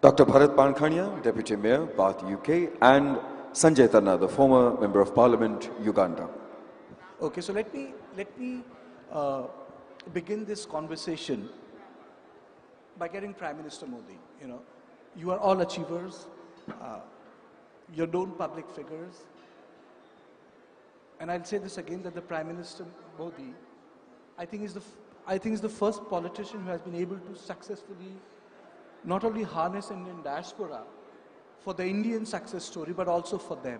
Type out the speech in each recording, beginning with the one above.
Dr. Bharat Pankhania, Deputy Mayor, Bath, UK, and Sanjay Tanna, the former Member of Parliament, Uganda. Okay, so let me begin this conversation by getting Prime Minister Modi. You are all achievers, you're known public figures, and I'll say this again, that the Prime Minister Modi, I think is the first politician who has been able to successfully not only harness Indian diaspora for the Indian success story, but also for them.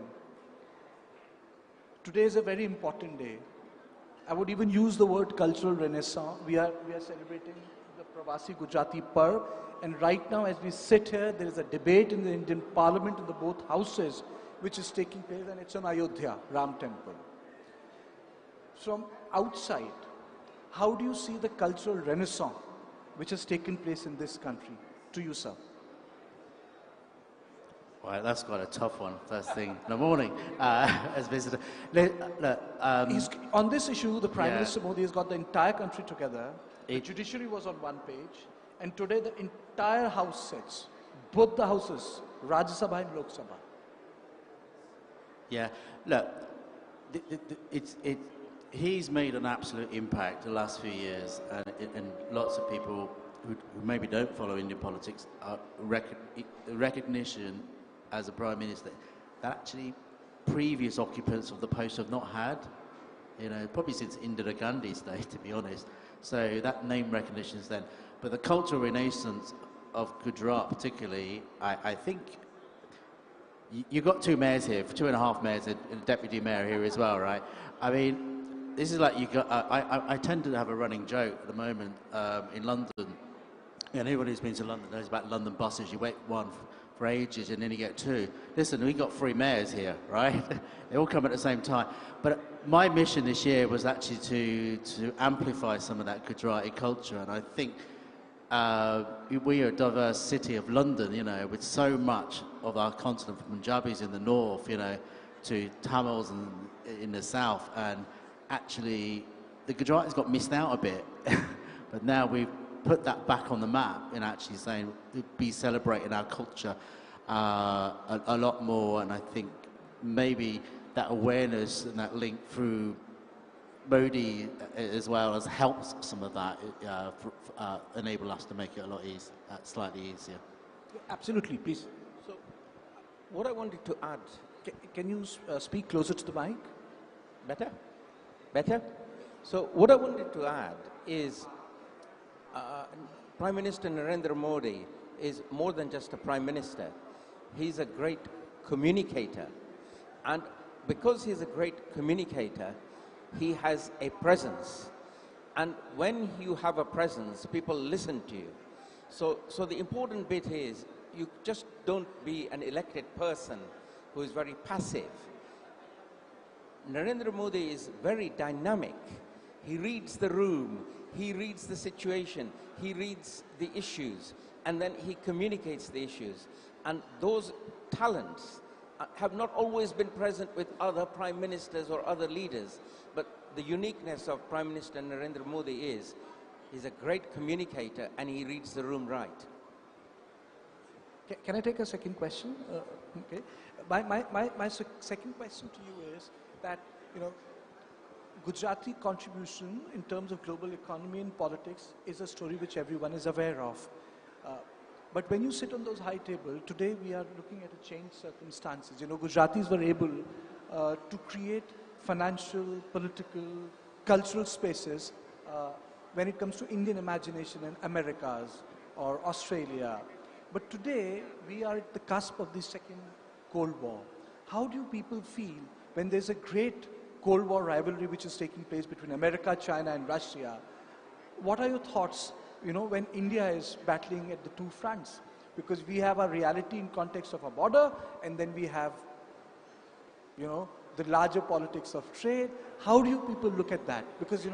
Today is a very important day. I would even use the word cultural renaissance. We are celebrating the Pravasi Gujarati Parv, and right now as we sit here, there is a debate in the Indian Parliament in the both houses which is taking place, and it's on Ayodhya, Ram Temple. From outside, how do you see the cultural renaissance which has taken place in this country? To you, sir. Well, that's quite a tough one, first thing in the morning, as visitor. On this issue, the Prime Minister Modi has got the entire country together. The judiciary was on one page, and today the entire House sits, both the houses, Rajya Sabha and Lok Sabha. Yeah, look, he's made an absolute impact the last few years, and lots of people who maybe don't follow Indian politics are recognition as a Prime Minister that actually previous occupants of the post have not had, probably since Indira Gandhi's day, to be honest. So that name recognition is then. But the cultural renaissance of Gujarat particularly, I think you've got two mayors here, 2.5 mayors, and a deputy mayor here as well, right? I mean, this is like you got, I tend to have a running joke at the moment in London. And anybody who's been to London knows about London buses. You wait one for ages and then you get two. Listen, we got 3 mayors here, right? They all come at the same time. But my mission this year was actually to amplify some of that Gujarati culture. And I think we are a diverse city of London, with so much of our continent, from Punjabis in the north, to Tamils in the south. And actually, the Gujaratis got missed out a bit. But now we've put that back on the map and actually saying be celebrating our culture a lot more, and I think maybe that awareness and that link through Modi as well has helped some of that enable us to make it a lot slightly easier. Absolutely, please. So, what I wanted to add, can you speak closer to the mic? Better? Better? So, what I wanted to add is Prime Minister Narendra Modi is more than just a Prime Minister. He's a great communicator. And because he's a great communicator, he has a presence. And when you have a presence, people listen to you. So the important bit is you just don't be an elected person who is very passive. Narendra Modi is very dynamic. He reads the room. He reads the situation, he reads the issues, and then he communicates the issues. And those talents have not always been present with other prime ministers or other leaders, but the uniqueness of Prime Minister Narendra Modi is he's a great communicator and he reads the room right. Can I take a second question? Okay. My second question to you is that, Gujarati contribution in terms of global economy and politics is a story which everyone is aware of. But when you sit on those high tables, today we are looking at a changed circumstances. Gujaratis were able to create financial, political, cultural spaces when it comes to Indian imagination in Americas or Australia. But today we are at the cusp of the second Cold War. How do people feel when there's a great Cold War rivalry which is taking place between America, China and Russia? What are your thoughts, when India is battling at the two fronts? Because we have a reality in context of a border, and then we have, the larger politics of trade. How do you people look at that? Because,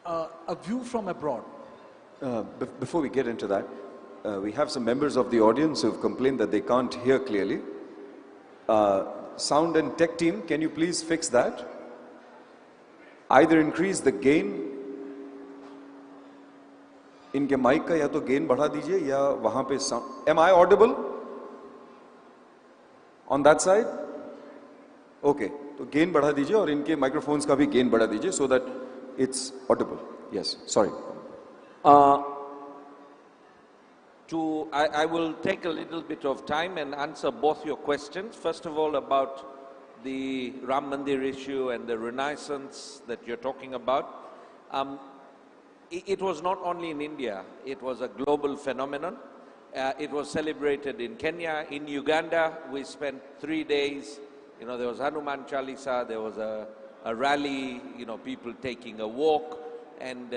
a view from abroad. Before we get into that, we have some members of the audience who have complained that they can't hear clearly. Sound and tech team, can you please fix that? Either increase the gain इनके mic का या तो gain बढ़ा दीजिए या वहां पे sound. Am I audible? On that side? Okay. तो गेन बढ़ा दीजिए और इनके माइक्रोफोन्स का भी गेन बढ़ा दीजिए so that it's audible. Yes. Sorry. I will take a little bit of time and answer both your questions. First of all, about the Ram Mandir issue and the renaissance that you're talking about. It was not only in India, it was a global phenomenon. It was celebrated in Kenya, in Uganda. We spent 3 days, you know, there was Hanuman Chalisa, there was a rally, you know, people taking a walk, and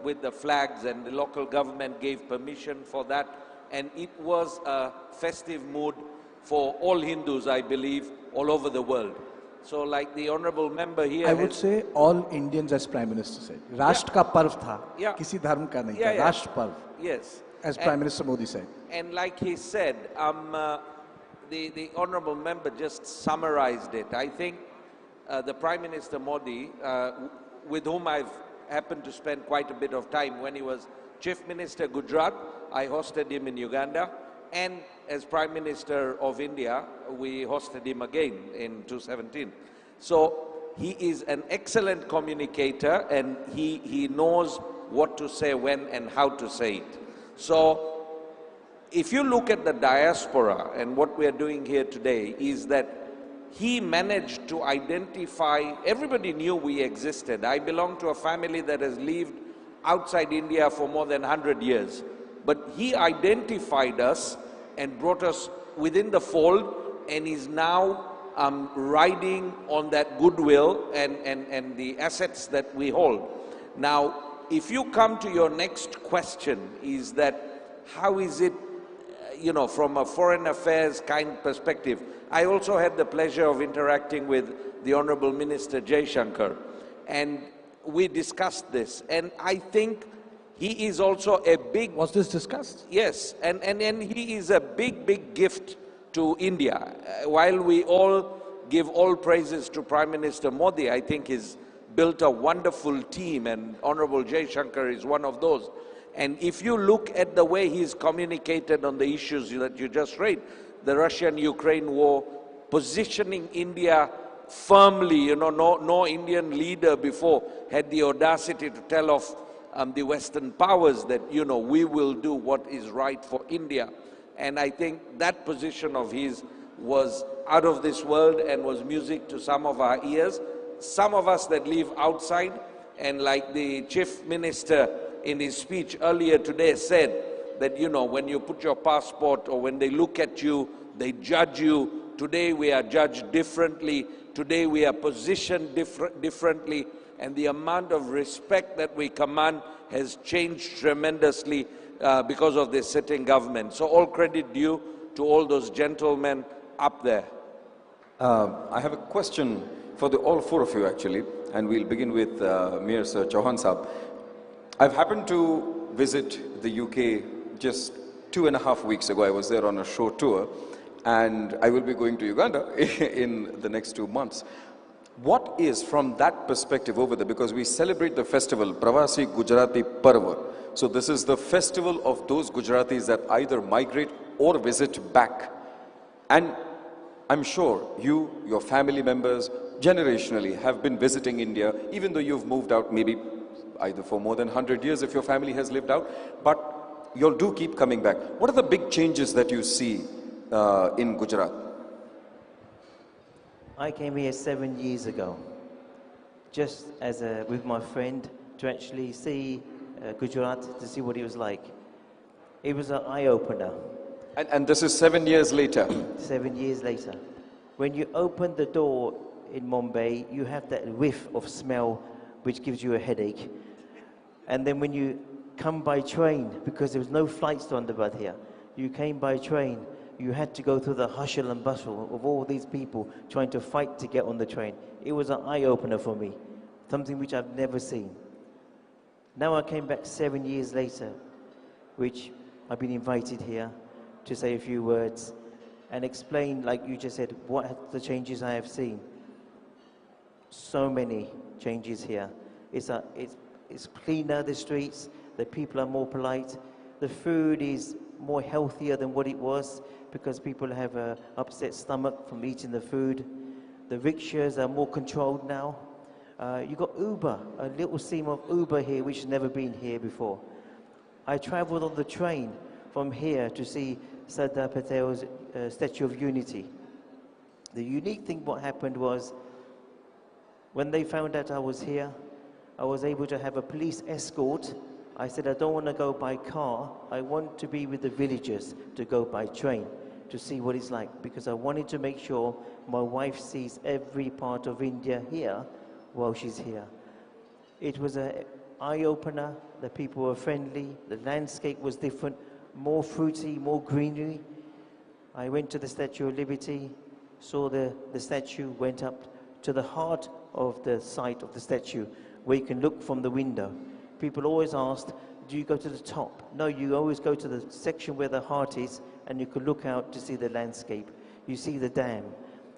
with the flags, and the local government gave permission for that. And it was a festive mood for all Hindus, I believe, all over the world. So like the honorable member here, I would say all Indians, as Prime Minister said. Rashtra ka parv tha, kisi dharm ka nahi tha, Rashtra parv. Yes. As Prime Minister Modi said. And like he said, the honorable member just summarized it. I think the Prime Minister Modi, with whom I've happened to spend quite a bit of time when he was Chief Minister Gujarat, I hosted him in Uganda, and as Prime Minister of India, we hosted him again in 2017. So he is an excellent communicator, and he knows what to say when and how to say it. So if you look at the diaspora, and what we are doing here today is that he managed to identify, everybody knew we existed. I belong to a family that has lived outside India for more than 100 years. But he identified us and brought us within the fold, and is now riding on that goodwill and the assets that we hold. Now, if you come to your next question, is that how is it, you know, from a foreign affairs kind perspective? I also had the pleasure of interacting with the Honorable Minister Jaishankar, and we discussed this, and I think he is also a big... Was this discussed? Yes, and he is a big gift to India. While we all give all praises to Prime Minister Modi, I think he's built a wonderful team, and Honorable Jaishankar is one of those. And if you look at the way he's communicated on the issues that you just raised, the Russian-Ukraine war, positioning India firmly, you know, no Indian leader before had the audacity to tell off the Western powers that, you know, we will do what is right for India. And I think that position of his was out of this world and was music to some of our ears. Some of us that live outside, and like the Chief Minister in his speech earlier today said, that, you know, when you put your passport or when they look at you, they judge you. Today we are judged differently. Today we are positioned differently. And the amount of respect that we command has changed tremendously because of this sitting government. So all credit due to all those gentlemen up there. I have a question for all four of you actually, and we'll begin with Mayor Sir Chauhan Sahab. I've happened to visit the UK just 2.5 weeks ago. I was there on a show tour, and I will be going to Uganda in the next 2 months. What is, from that perspective over there, because we celebrate the festival, Pravasi Gujarati Parva. So this is the festival of those Gujaratis that either migrate or visit back. And I'm sure you, your family members, generationally have been visiting India, even though you've moved out maybe either for more than 100 years if your family has lived out, but you'll do keep coming back. What are the big changes that you see in Gujarat? I came here 7 years ago, just as with my friend, to actually see Gujarat, to see what it was like. It was an eye-opener. And this is 7 years later? 7 years later. When you open the door in Mumbai, you have that whiff of smell which gives you a headache. And then when you come by train, because there was no flights to Ahmedabad here, you came by train, you had to go through the hustle and bustle of all these people trying to fight to get on the train. It was an eye-opener for me, something which I've never seen. Now I came back 7 years later, which I've been invited here to say a few words and explain, like you just said, what are the changes I have seen. So many changes here. It's cleaner, the streets. the people are more polite, the food is more healthier than what it was because people have an upset stomach from eating the food. The rickshaws are more controlled now. You got Uber, a little seam of Uber here which has never been here before. I travelled on the train from here to see Sardar Patel's Statue of Unity. The unique thing what happened was, when they found out I was here, I was able to have a police escort. I said, I don't want to go by car. I want to be with the villagers to go by train to see what it's like, because I wanted to make sure my wife sees every part of India here while she's here. It was an eye-opener. The people were friendly. The landscape was different, more fruity, more greenery. I went to the Statue of Liberty, saw the statue, went up to the heart of the site of the statue, where you can look from the window. People always asked, do you go to the top? No, you always go to the section where the heart is, and you can look out to see the landscape. You see the dam,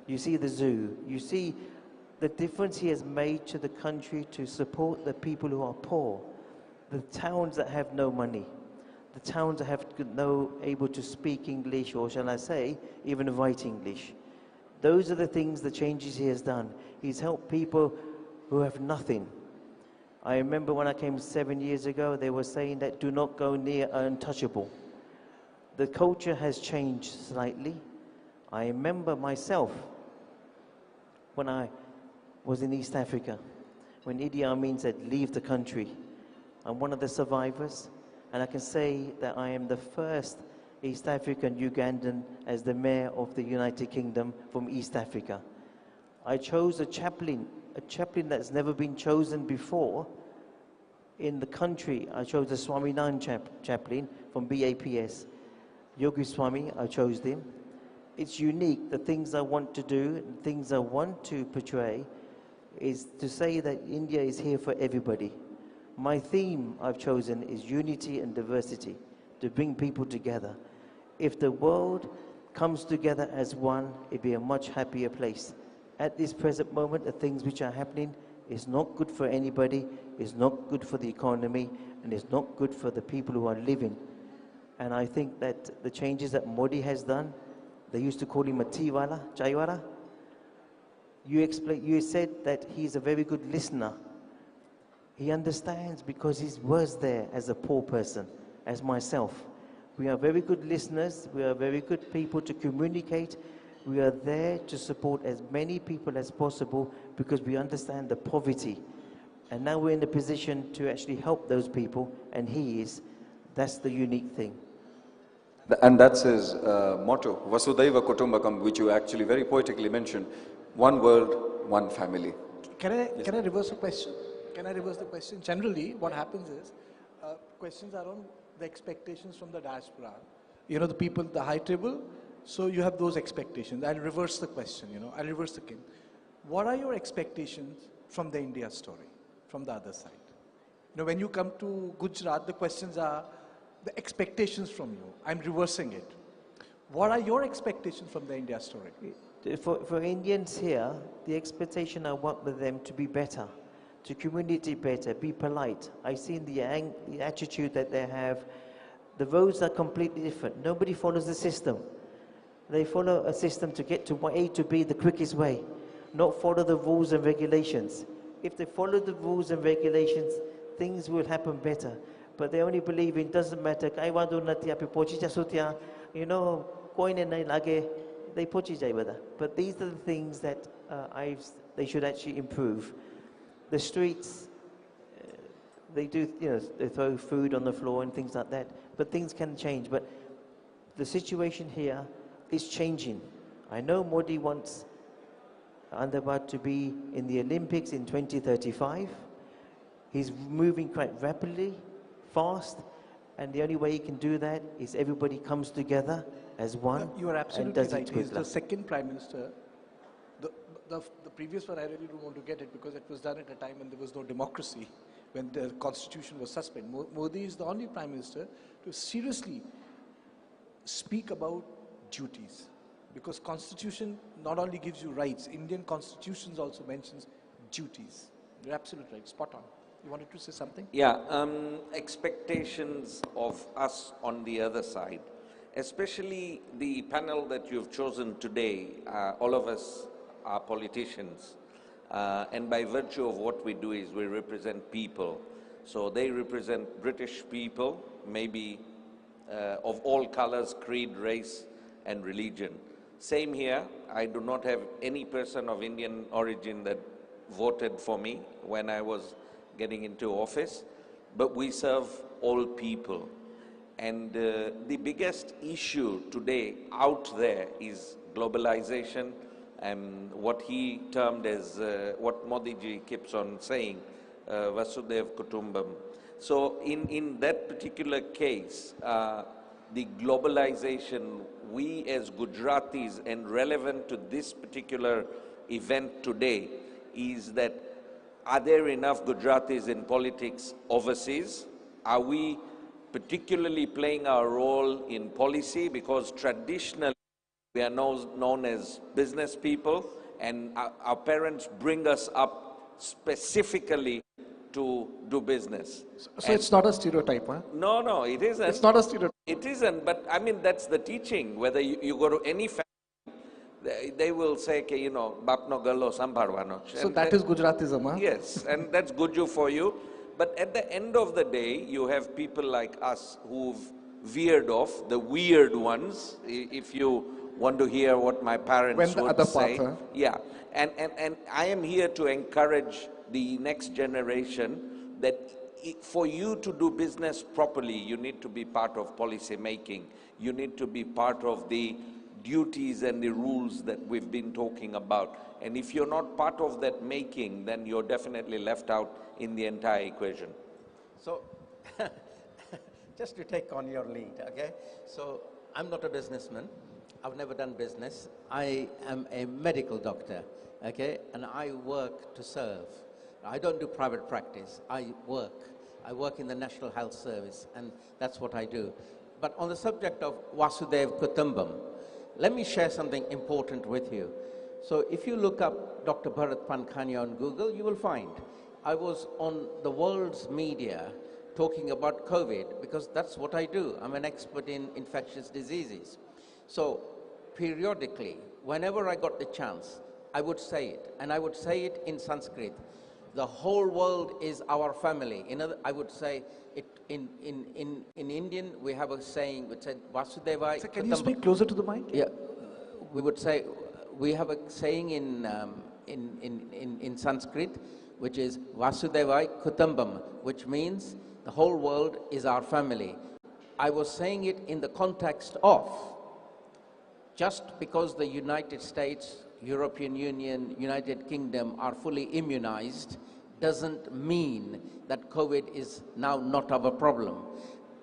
you see the zoo, you see the difference he has made to the country to support the people who are poor, the towns that have no money, the towns that have no able to speak English, or shall I say, even write English. Those are the things, the changes he has done. He's helped people who have nothing. I remember when I came 7 years ago, they were saying that do not go near untouchable. The culture has changed slightly. I remember myself when I was in East Africa, when Idi Amin said, leave the country. I'm one of the survivors, and I can say that I am the first East African Ugandan as the mayor of the United Kingdom from East Africa. I chose a chaplain that's never been chosen before in the country. I chose a Swaminarayan chaplain from BAPS. Yogi Swami, I chose him. It's unique. The things I want to do, the things I want to portray, is to say that India is here for everybody. My theme I've chosen is unity and diversity, to bring people together. If the world comes together as one, it'd be a much happier place. At this present moment, the things which are happening is not good for anybody, it's not good for the economy, and it's not good for the people who are living. And I think that the changes that Modi has done, they used to call him a Tiwala, Chaiwala. You said that he's a very good listener. He understands because he was there as a poor person, as myself. We are very good listeners, we are very good people to communicate. We are there to support as many people as possible because we understand the poverty. And now we're in the position to actually help those people, and he is. That's the unique thing. And that's his motto, Vasudhaiva Kutumbakam, which you actually very poetically mentioned. One world, one family. Can I reverse the question? Can I reverse the question? Generally, what happens is, questions are on the expectations from the diaspora. You know, the people, the high table, so you have those expectations. I'll reverse the question, I'll reverse the game. What are your expectations from the India story, from the other side? When you come to Gujarat, the questions are the expectations from you. I'm reversing it. What are your expectations from the India story? For Indians here, the expectation I want with them to be better, to communicate better, be polite. I've seen the attitude that they have. The roads are completely different. Nobody follows the system. They follow a system to get to A to B the quickest way, not follow the rules and regulations. If they follow the rules and regulations, things will happen better. But they only believe it doesn't matter. They But these are the things that they should actually improve. The streets, they do, they throw food on the floor and things like that. But things can change. But the situation here is changing. I know Modi wants Ahmedabad to be in the Olympics in 2035. He's moving quite rapidly, fast, and the only way he can do that is everybody comes together as one. You are absolutely right. He's the second Prime Minister. The previous one, I really don't want to get it because it was done at a time when there was no democracy, when the constitution was suspended. Modi is the only Prime Minister to seriously speak about duties. Because constitution not only gives you rights, Indian constitutions also mentions duties. You're absolutely right, spot on. You wanted to say something? Yeah, expectations of us on the other side, especially the panel that you've chosen today, all of us are politicians, and by virtue of what we do is we represent people. So they represent British people, maybe of all colors, creed, race, and religion. Same here, I do not have any person of Indian origin that voted for me when I was getting into office, but we serve all people. And the biggest issue today out there is globalization and what he termed as, what Modi ji keeps on saying, Vasudhaiv Kutumbam. So in that particular case, the globalization, we as Gujaratis, and relevant to this particular event today, is that are there enough Gujaratis in politics overseas? Are we particularly playing our role in policy? Because traditionally we are known as business people, and our parents bring us up specifically to do business. So it's not a stereotype, huh? No, it isn't. It's not a stereotype. It isn't, but I mean, that's the teaching. Whether you go to any family, they will say, you know, Bapno Gallo Sambharvano. So that is Gujaratism, huh? Yes, and that's Guju for you. But at the end of the day, you have people like us who've veered off, the weird ones, if you want to hear what my parents would say. Path, huh? Yeah, and I am here to encourage the next generation that for you to do business properly, you need to be part of policy making. You need to be part of the duties and the rules that we've been talking about. And if you're not part of that making, then you're definitely left out in the entire equation. So, just to take on your lead, okay? So, I'm not a businessman. I've never done business. I am a medical doctor, okay? And I work to serve. I don't do private practice. I work. I work in the National Health Service, and that's what I do. But on the subject of Vasudhaiv Kutumbam, let me share something important with you. So if you look up Dr. Bharat Pankhania on Google, you will find I was on the world's media talking about COVID, because that's what I do. I'm an expert in infectious diseases. So periodically, whenever I got the chance, I would say it, and I would say it in Sanskrit. The whole world is our family. I would say it in Indian. We have a saying which said Vasudevai. So can you speak closer to the mic? Yeah, we would say we have a saying in Sanskrit, which is Vasudevai Kutumbam, which means the whole world is our family. I was saying it in the context of just because the United States, European Union, United Kingdom are fully immunized doesn't mean that COVID is now not our problem.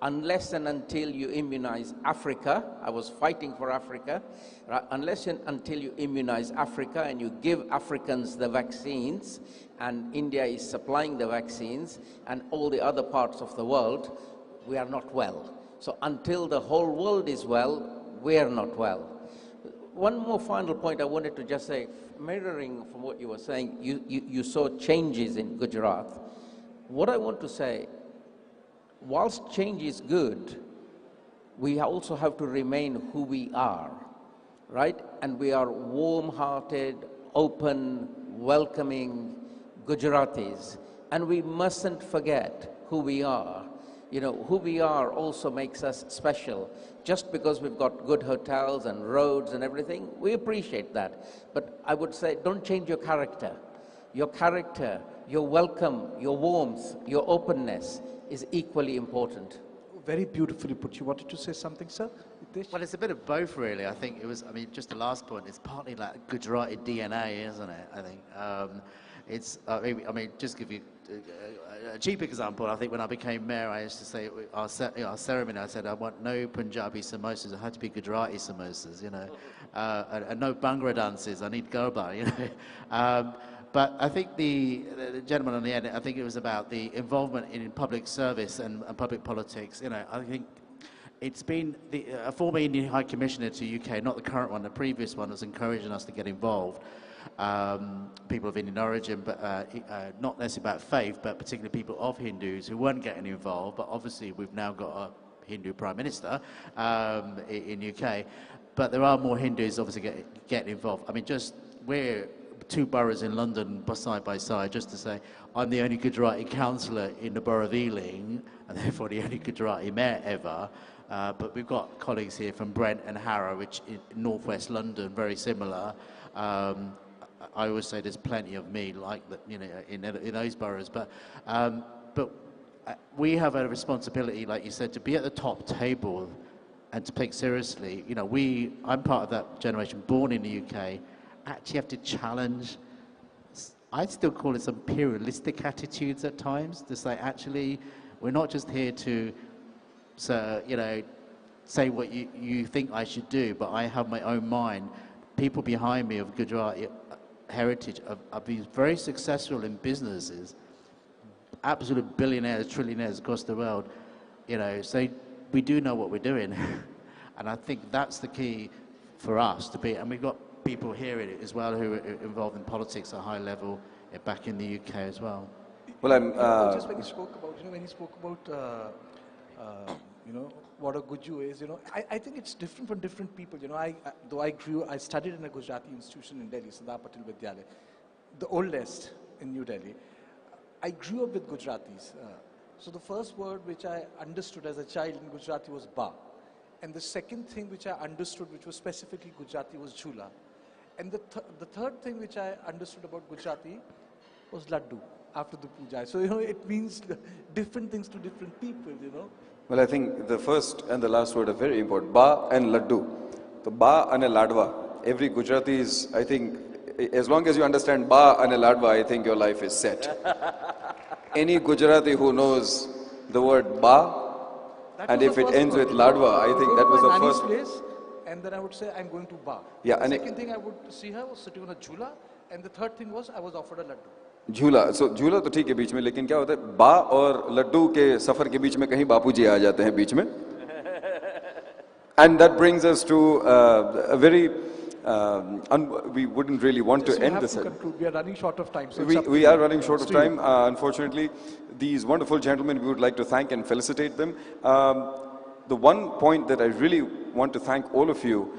Unless and until you immunize Africa, I was fighting for Africa, right? Unless and until you immunize Africa and you give Africans the vaccines, and India is supplying the vaccines, and all the other parts of the world, we are not well. So until the whole world is well, we are not well. One more final point I wanted to just say, mirroring from what you were saying, you saw changes in Gujarat. What I want to say, whilst change is good, we also have to remain who we are, right? And we are warm-hearted, open, welcoming Gujaratis. And we mustn't forget who we are. You know, who we are also makes us special. Just because we've got good hotels and roads and everything, we appreciate that. But I would say, don't change your character. Your character, your welcome, your warmth, your openness is equally important. Very beautifully put. You wanted to say something, sir? Hitesh? Well, it's a bit of both, really. I think it was, I mean, just the last point, it's partly like Gujarati DNA, isn't it? I think. I mean, just give you a cheap example. I think when I became mayor, I used to say, our ceremony, I said, I want no Punjabi samosas, it had to be Gujarati samosas, you know, and no Bhangra dances, I need Garba, you know. But I think the gentleman on the end, I think it was about the involvement in public service and public politics. You know, I think it's been a former Indian High Commissioner to UK, not the current one, the previous one, was encouraging us to get involved. people of Indian origin, but not necessarily about faith, but particularly people of Hindus who weren't getting involved. But obviously we've now got a Hindu Prime Minister in UK. But there are more Hindus obviously getting involved. I mean, just we're two boroughs in London side by side, just to say, I'm the only Gujarati councillor in the borough of Ealing, and therefore the only Gujarati mayor ever. But we've got colleagues here from Brent and Harrow, which in northwest London, very similar. I always say there's plenty of me like that, you know, in those boroughs. But we have a responsibility, like you said, to be at the top table and to take seriously. You know, I'm part of that generation born in the UK. Actually have to challenge, I'd still call it some imperialistic attitudes at times, to say actually we're not just here to you know, say what you think I should do, but I have my own mind. People behind me of Gujarati heritage have been very successful in businesses, absolute billionaires, trillionaires across the world, you know, so we do know what we're doing. And I think that's the key for us to be, and we've got people here in it as well who are involved in politics at a high level back in the UK as well. Well, I'm just when he spoke about, you know, when he spoke about, you know, what a Guju is, you know, I think it's different from different people. You know, I studied in a Gujarati institution in Delhi, Sardar Patel Vidyalaya, the oldest in New Delhi. I grew up with Gujaratis. So the first word which I understood as a child in Gujarati was ba. And the second thing which I understood, which was specifically Gujarati, was jhula. And the third thing which I understood about Gujarati was laddu after the puja. So, you know, it means different things to different people, you know. Well, I think the first and the last word are very important. Ba and laddu. So ba and a ladwa. Every Gujarati is, I think, as long as you understand ba and a ladwa, I think your life is set. Any Gujarati who knows the word ba, and if it ends with ladwa, I think that was the first place. And then I would say, I'm going to bar. Yeah, the and second thing I would see her was sitting on a jhula. And the third thing was, I was offered a laddu. झूला सो झूला तो ठीक है बीच में, लेकिन क्या होता है बा और लड्डू के सफर के बीच में कहीं बापूजी आ जाते हैं बीच में. And that brings us to a very we wouldn't really want to end this. We are running short of time. So we are running short of time. Unfortunately, these wonderful gentlemen, we would like to thank and felicitate them. The one point that I really want to thank all of you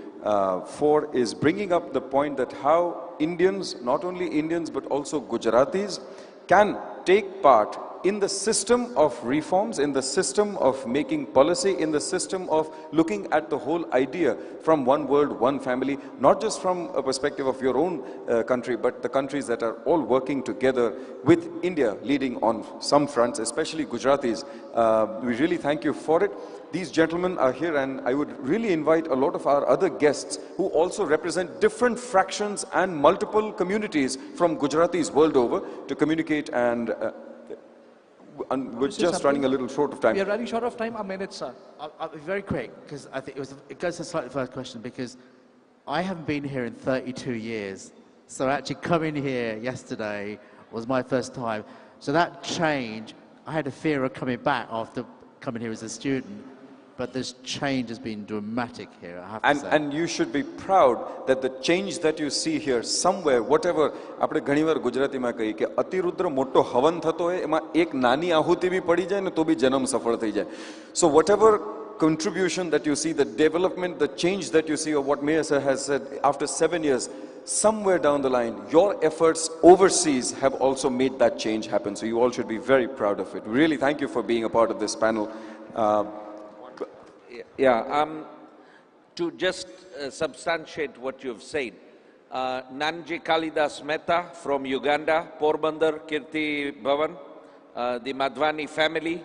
for is bringing up the point that how Indians, not only Indians but also Gujaratis, can take part in the system of reforms, in the system of making policy, in the system of looking at the whole idea from one world, one family, not just from a perspective of your own country, but the countries that are all working together with India leading on some fronts, especially Gujaratis. We really thank you for it. These gentlemen are here, and I would really invite a lot of our other guests who also represent different fractions and multiple communities from Gujaratis world over to communicate, and we're just running a little short of time. We are running short of time. A minute, sir. I'll be very quick, because I think it goes to the slightly first question, because I haven't been here in 32 years. So actually coming here yesterday was my first time. So that change, I had a fear of coming back after coming here as a student. But this change has been dramatic here, I have to say. And you should be proud that the change that you see here somewhere, whatever, આપણે ઘણીવાર ગુજરાતીમાં કહીએ કે અતિરુદ્ર મોટો હવન થતો હોય એમાં એક નાની આહુતિ બી પડી જાય ને તો બી જન્મ સફળ થઈ જાય. So whatever contribution that you see, the development, the change that you see, or what Mayor Sir has said after 7 years, somewhere down the line, your efforts overseas have also made that change happen. So you all should be very proud of it. Really, thank you for being a part of this panel. To just substantiate what you've said, Nanji Kalidas Mehta from Uganda, Porbandar Kirti Bhavan, the Madhwani family,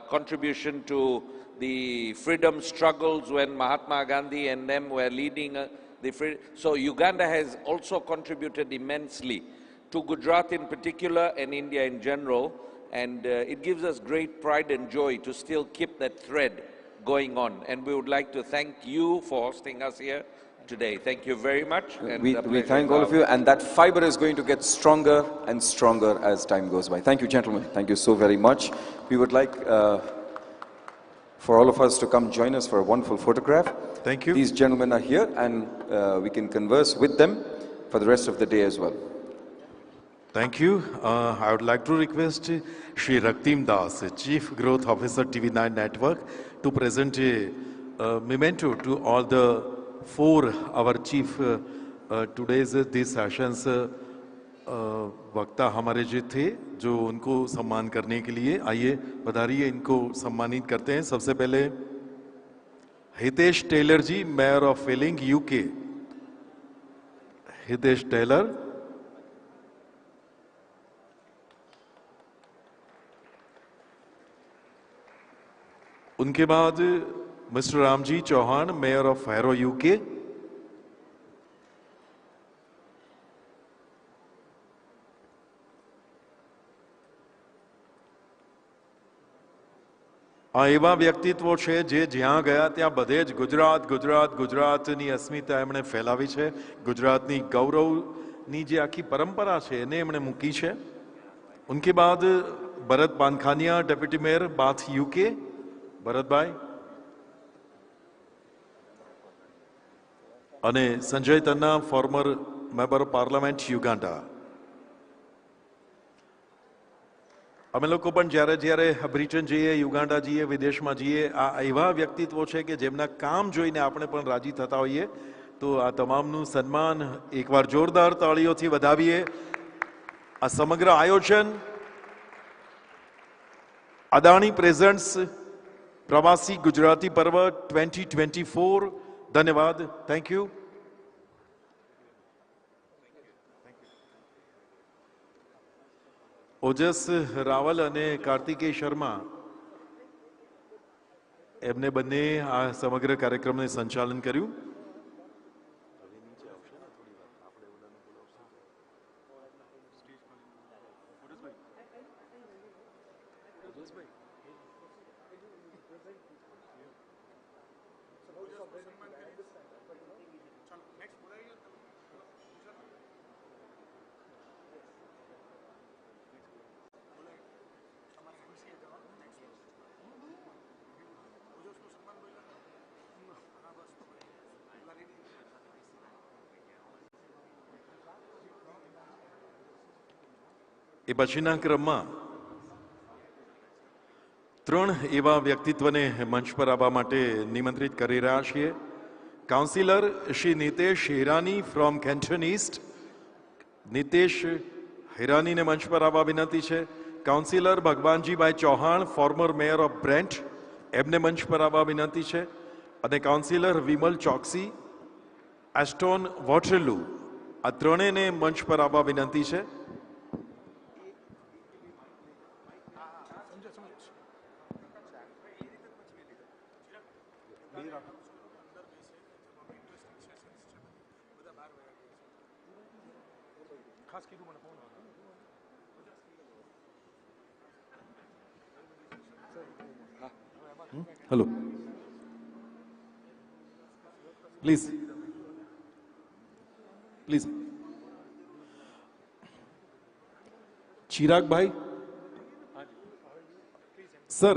contribution to the freedom struggles when Mahatma Gandhi and them were leading the freedom. So Uganda has also contributed immensely to Gujarat in particular and India in general, and it gives us great pride and joy to still keep that thread going on, and we would like to thank you for hosting us here today. Thank you very much. And we thank all of you, and that fiber is going to get stronger and stronger as time goes by. Thank you, gentlemen. Thank you so very much. We would like for all of us to come join us for a wonderful photograph. Thank you. These gentlemen are here, and we can converse with them. for the rest of the day as well. Thank you. I would like to request Shri Raktim Das, Chief Growth Officer TV9 Network, to present a memento to all the four our chief today's these sessions वक्ता हमारे जो थे जो उनको सम्मान करने के लिए आइए पधारिए इनको सम्मानित करते हैं। सबसे पहले Hitesh Taylor ji, mayor of Ealing UK. Hitesh Taylor. उनके बाद mister Ramji Chauhan, mayor of Harrow UK. આ એવા વ્યક્તિત્વો છે જે જ્યાં ગયા ત્યાં બધે જ ગુજરાત ગુજરાત ગુજરાતની અસ્મિતા એમણે ફેલાવી છે, ગુજરાતની ગૌરવની જે આખી પરંપરા છે એને એમણે મૂકી છે। ઉનકે બાદ ભરત પાનખાનિયા, ડેપ્યુટી મેયર બાથ યુકે। ભરતભાઈ અને Sanjay Tanna, former member of parliament Uganda. અમે લોકો પણ જ્યારે જ્યારે બ્રિટન જઈએ, યુગાન્ડા જઈએ, વિદેશમાં જઈએ, આ એવા વ્યક્તિત્વો છે કે જેમના કામ જોઈને આપણે પણ રાજી થતા હોઈએ। તો આ તમામનું સન્માન એકવાર જોરદાર તાળીઓથી વધાવીએ। આ સમગ્ર આયોજન અદાણી પ્રેઝન્ટ્સ પ્રવાસી ગુજરાતી પર્વ 2024। ધન્યવાદ, થેન્ક યુ। ઓજસ રાવલ અને કાર્તિકેય શર્મા એમને બંને આ સમગ્ર કાર્યક્રમને સંચાલન કર્યું। એ પછીના ક્રમમાં ત્રણ એવા વ્યક્તિત્વને મંચ પર આવવા માટે નિમંત્રિત કરી રહ્યા છીએ। Councillor Shri Nitesh Hirani from Kenton East. નિતેશ હિરાનીને મંચ પર આવવા વિનંતી છે। Councillor Bhagwanjibhai Chauhan, former mayor of Brent, એમને મંચ પર આવવા વિનંતી છે। અને councillor Vimal Choksi, Aston Waterloo, આ ત્રણેયને મંચ પર આવવા વિનંતી છે। हेलो, प्लीज प्लीज चिराग भाई सर।